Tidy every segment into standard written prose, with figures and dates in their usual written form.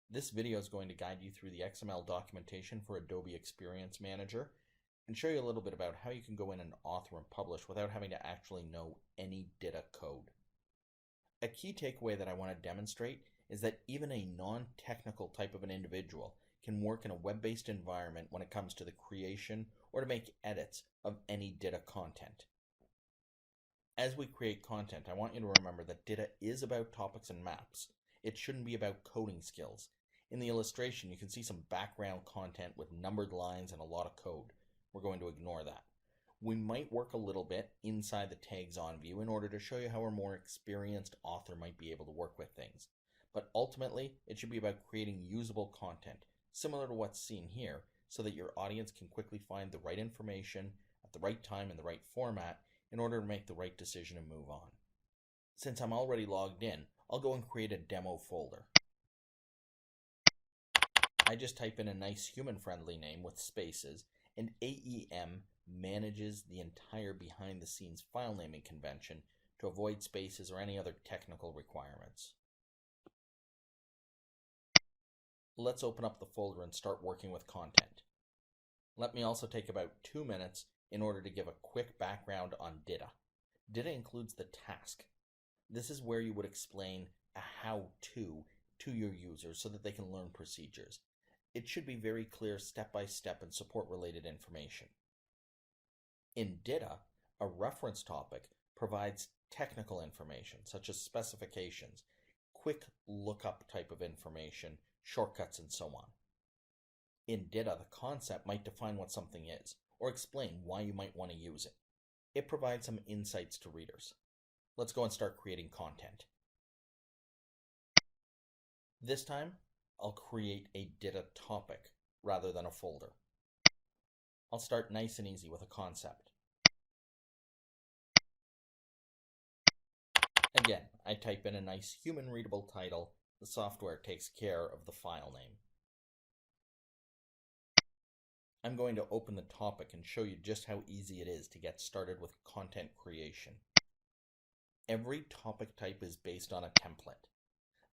This video is going to guide you through the XML documentation for Adobe Experience Manager and show you a little bit about how you can go in and author and publish without having to actually know any DITA code. A key takeaway that I want to demonstrate is that even a non-technical type of an individual can work in a web-based environment when it comes to the creation or to make edits of any DITA content. As we create content, I want you to remember that DITA is about topics and maps. It shouldn't be about coding skills. In the illustration, you can see some background content with numbered lines and a lot of code. We're going to ignore that. We might work a little bit inside the tags on view in order to show you how a more experienced author might be able to work with things. But ultimately, it should be about creating usable content, similar to what's seen here, so that your audience can quickly find the right information at the right time in the right format in order to make the right decision and move on. Since I'm already logged in, I'll go and create a demo folder. I just type in a nice human-friendly name with spaces, and AEM manages the entire behind-the-scenes file naming convention to avoid spaces or any other technical requirements. Let's open up the folder and start working with content. Let me also take about 2 minutes in order to give a quick background on DITA. DITA includes the task. This is where you would explain a how-to to your users so that they can learn procedures. It should be very clear step-by-step and support-related information. In DITA, a reference topic provides technical information such as specifications, quick lookup type of information, shortcuts, and so on. In DITA, the concept might define what something is or explain why you might want to use it. It provides some insights to readers. Let's go and start creating content. This time, I'll create a DITA topic rather than a folder. I'll start nice and easy with a concept. Again, I type in a nice human-readable title. The software takes care of the file name. I'm going to open the topic and show you just how easy it is to get started with content creation. Every topic type is based on a template.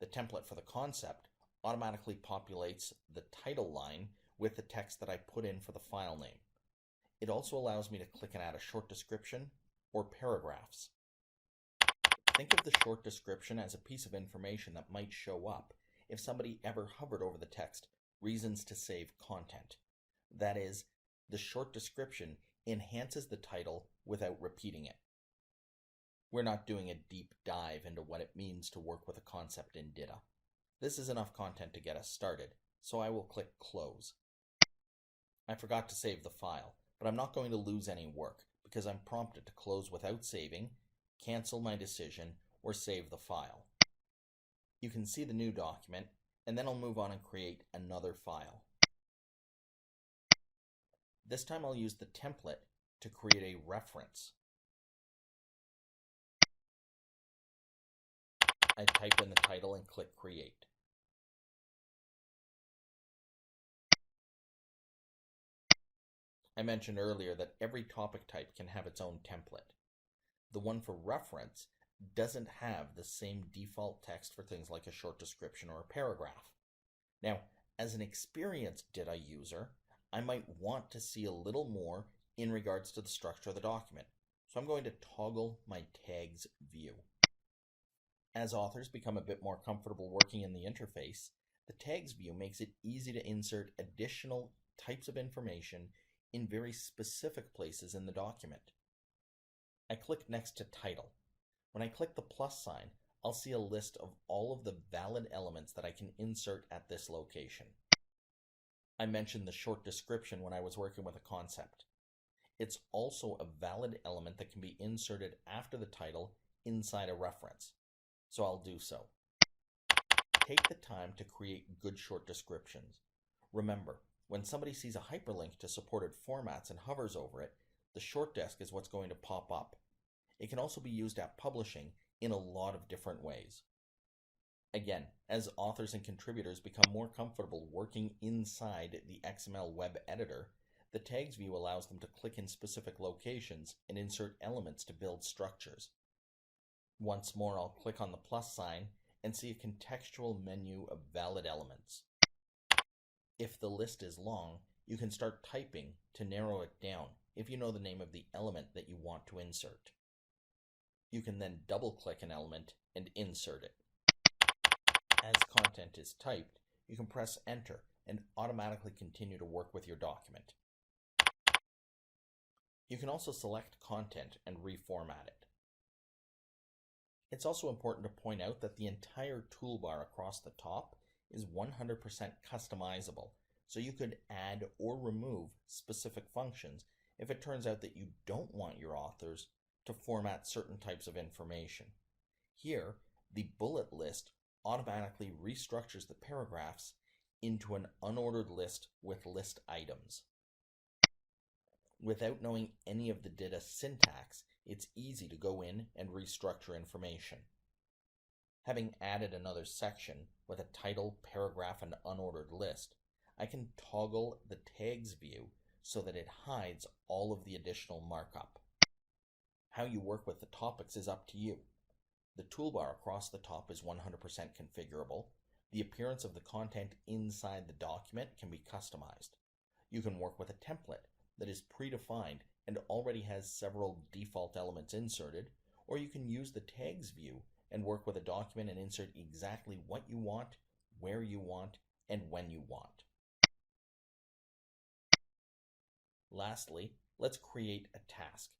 The template for the concept automatically populates the title line with the text that I put in for the file name. It also allows me to click and add a short description or paragraphs. Think of the short description as a piece of information that might show up if somebody ever hovered over the text, reasons to save content. That is, the short description enhances the title without repeating it. We're not doing a deep dive into what it means to work with a concept in DITA. This is enough content to get us started, so I will click Close. I forgot to save the file, but I'm not going to lose any work because I'm prompted to close without saving, cancel my decision, or save the file. You can see the new document, and then I'll move on and create another file. This time I'll use the template to create a reference. I type in the title and click Create. I mentioned earlier that every topic type can have its own template. The one for reference doesn't have the same default text for things like a short description or a paragraph. Now, as an experienced DITA user, I might want to see a little more in regards to the structure of the document, so I'm going to toggle my tags view. As authors become a bit more comfortable working in the interface, the tags view makes it easy to insert additional types of information in very specific places in the document. I click next to Title. When I click the plus sign, I'll see a list of all of the valid elements that I can insert at this location. I mentioned the short description when I was working with a concept. It's also a valid element that can be inserted after the title inside a reference, so I'll do so. Take the time to create good short descriptions. Remember, when somebody sees a hyperlink to supported formats and hovers over it, the short desk is what's going to pop up. It can also be used at publishing in a lot of different ways. Again, as authors and contributors become more comfortable working inside the XML web editor, the tags view allows them to click in specific locations and insert elements to build structures. Once more, I'll click on the plus sign and see a contextual menu of valid elements. If the list is long, you can start typing to narrow it down if you know the name of the element that you want to insert. You can then double-click an element and insert it. As content is typed, you can press Enter and automatically continue to work with your document. You can also select content and reformat it. It's also important to point out that the entire toolbar across the top is 100% customizable, so you could add or remove specific functions if it turns out that you don't want your authors to format certain types of information. Here, the bullet list automatically restructures the paragraphs into an unordered list with list items. Without knowing any of the DITA syntax, it's easy to go in and restructure information. Having added another section with a title, paragraph, and unordered list, I can toggle the tags view so that it hides all of the additional markup. How you work with the topics is up to you. The toolbar across the top is 100% configurable. The appearance of the content inside the document can be customized. You can work with a template that is predefined and already has several default elements inserted, or you can use the tags view and work with a document and insert exactly what you want, where you want, and when you want. Lastly, let's create a task.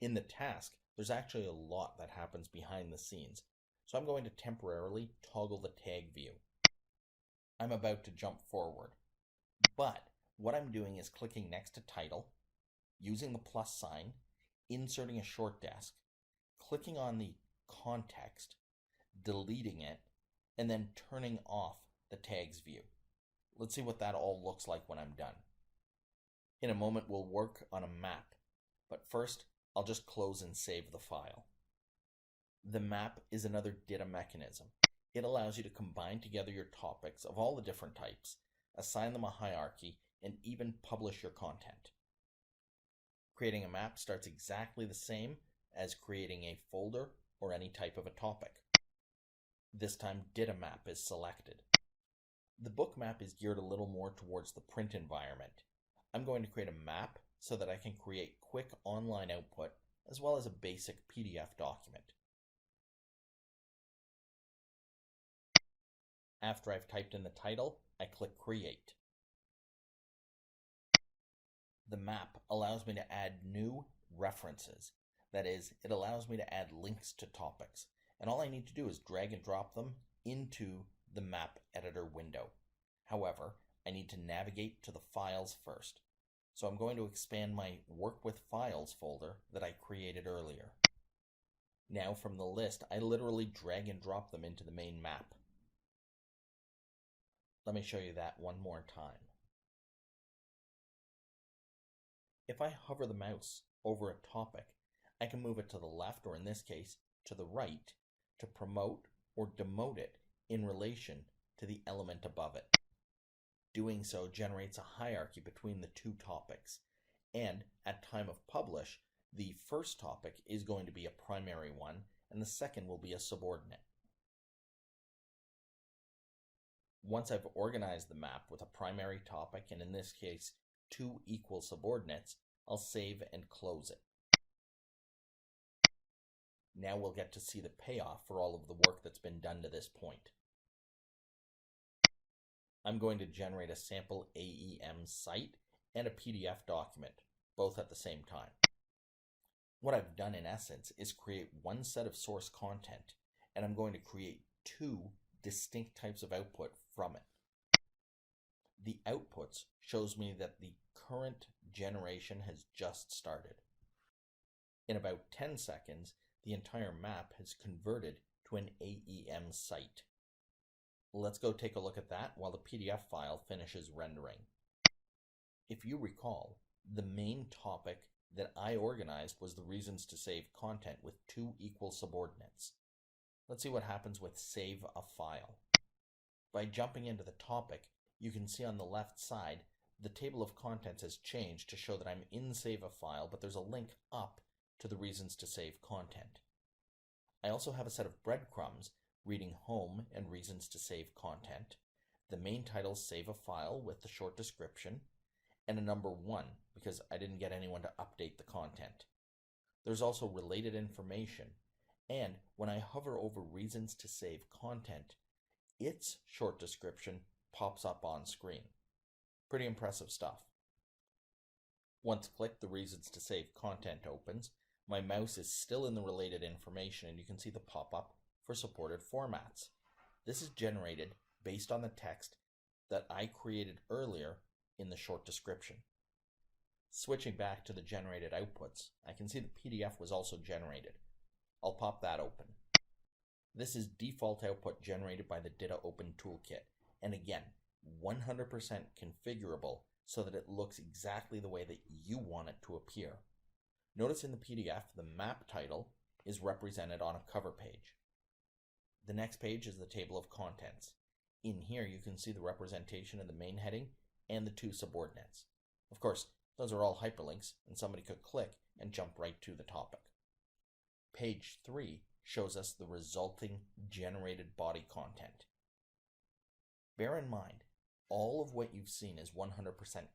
In the task, there's actually a lot that happens behind the scenes, so I'm going to temporarily toggle the tag view. I'm about to jump forward, but what I'm doing is clicking next to title, using the plus sign, inserting a short desk, clicking on the context, deleting it, and then turning off the tags view. Let's see what that all looks like when I'm done. In a moment, we'll work on a map, but first, I'll just close and save the file. The map is another DITA mechanism. It allows you to combine together your topics of all the different types, assign them a hierarchy, and even publish your content. Creating a map starts exactly the same as creating a folder or any type of a topic. This time, DITA map is selected. The book map is geared a little more towards the print environment. I'm going to create a map so that I can create quick online output as well as a basic PDF document. After I've typed in the title, I click Create. The map allows me to add new references. That is, it allows me to add links to topics, and all I need to do is drag and drop them into the map editor window. However, I need to navigate to the files first. So I'm going to expand my Work with Files folder that I created earlier. Now from the list, I literally drag and drop them into the main map. Let me show you that one more time. If I hover the mouse over a topic, I can move it to the left, or in this case, to the right, to promote or demote it in relation to the element above it. Doing so generates a hierarchy between the two topics, and at time of publish, the first topic is going to be a primary one, and the second will be a subordinate. Once I've organized the map with a primary topic, and in this case, 2 equal subordinates, I'll save and close it. Now we'll get to see the payoff for all of the work that's been done to this point. I'm going to generate a sample AEM site and a PDF document, both at the same time. What I've done in essence is create one set of source content, and I'm going to create 2 distinct types of output from it. The outputs shows me that the current generation has just started. In about 10 seconds, the entire map has converted to an AEM site. Let's go take a look at that while the PDF file finishes rendering. If you recall, the main topic that I organized was the reasons to save content with 2 equal subordinates. Let's see what happens with save a file. By jumping into the topic, you can see on the left side the table of contents has changed to show that I'm in Save a File, but there's a link up to the reasons to save content. I also have a set of breadcrumbs reading home and reasons to save content, the main title Save a File with the short description, and a number 1 because I didn't get anyone to update the content. There's also related information, and when I hover over reasons to save content, its short description pops up on screen. Pretty impressive stuff. Once clicked, the reasons to save content opens. My mouse is still in the related information, and you can see the pop-up for supported formats. This is generated based on the text that I created earlier in the short description. Switching back to the generated outputs, I can see the PDF was also generated. I'll pop that open. This is default output generated by the DITA Open Toolkit, and again, 100% configurable so that it looks exactly the way that you want it to appear. Notice in the PDF, the map title is represented on a cover page. The next page is the table of contents. In here, you can see the representation of the main heading and the 2 subordinates. Of course, those are all hyperlinks, and somebody could click and jump right to the topic. Page 3 shows us the resulting generated body content. Bear in mind, all of what you've seen is 100%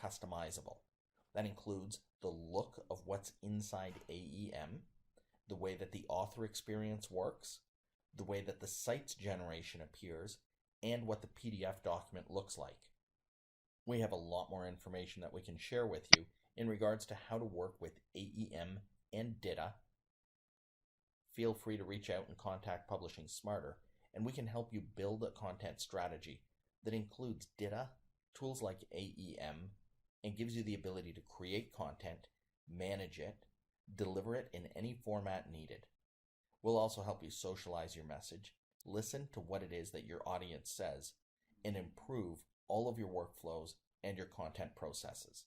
customizable. That includes the look of what's inside AEM, the way that the author experience works, the way that the site's generation appears, and what the PDF document looks like. We have a lot more information that we can share with you in regards to how to work with AEM and DITA. Feel free to reach out and contact Publishing Smarter, and we can help you build a content strategy that includes DITA, tools like AEM, and gives you the ability to create content, manage it, deliver it in any format needed. We'll also help you socialize your message, listen to what it is that your audience says, and improve all of your workflows and your content processes.